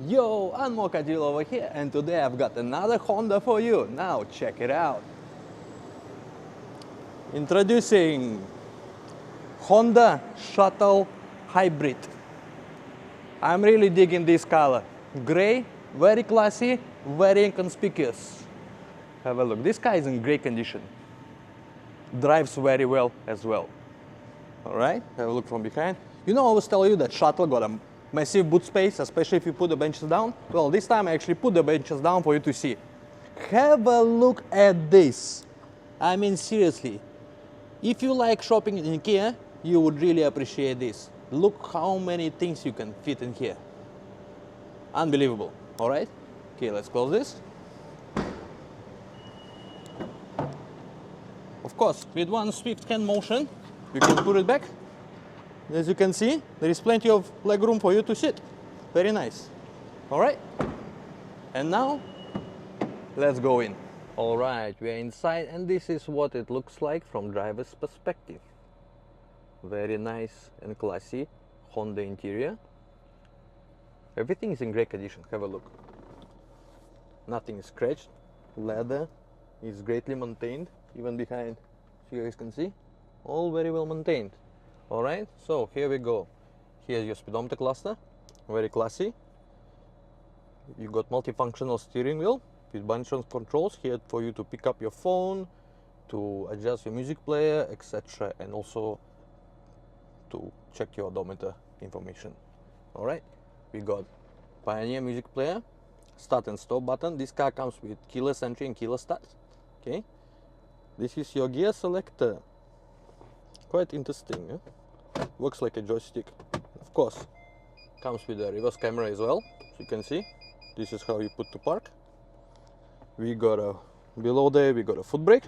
Yo, I'm 𝐂𝐸𝐲𝐬𝐜 over here, and today I've got another Honda for you. Now check it out. Introducing Honda Shuttle Hybrid. I'm really digging this color. Gray, very classy, very inconspicuous. Have a look. This car is in great condition. Drives very well as well. All right, have a look from behind. You know, I always tell you that Shuttle got a massive boot space, especially if you put the benches down. Well, this time I actually put the benches down for you to see. Have a look at this. I mean, seriously. If you like shopping in IKEA, you would really appreciate this. Look how many things you can fit in here. Unbelievable, all right? Okay, let's close this. Of course, with one swift hand motion, you can put it back. As you can see, there is plenty of leg room for you to sit. Very nice. All right? And now, let's go in. All right, we are inside, and this is what it looks like from driver's perspective. Very nice and classy Honda interior. Everything is in great condition. Have a look. Nothing is scratched. Leather is greatly maintained, even behind, so you guys can see. All very well maintained. All right, so here we go. Here's your speedometer cluster, very classy. You got multifunctional steering wheel with bunch of controls here for you to pick up your phone, to adjust your music player, etc., and also to check your odometer information. All right, we got Pioneer music player, start and stop button. This car comes with keyless entry and keyless start. Okay, this is your gear selector. Quite interesting, eh? Works like a joystick. Of course, comes with a reverse camera as well. As you can see, this is how you put to park. We got a, below there we got a foot brake.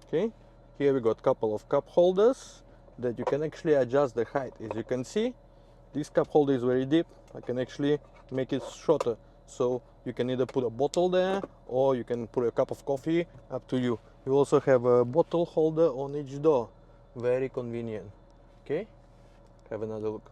Okay, here we got a couple of cup holders that you can actually adjust the height. As you can see, this cup holder is very deep. I can actually make it shorter, so you can either put a bottle there or you can put a cup of coffee, up to you. You also have a bottle holder on each door. Very convenient. Okay, have another look.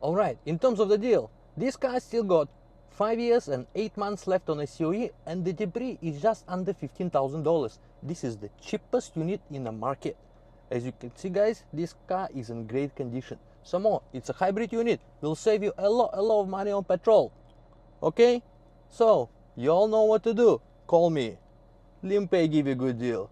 All right, in terms of the deal, this car still got 5 years and 8 months left on a COE, and the Depre is just under $15,000. This is the cheapest unit in the market. As you can see, guys, this car is in great condition. Some more, it's a hybrid unit. Will save you a lot of money on petrol. Okay, so you all know what to do. Call me. 𝐿𝐴𝐴 give you a good deal.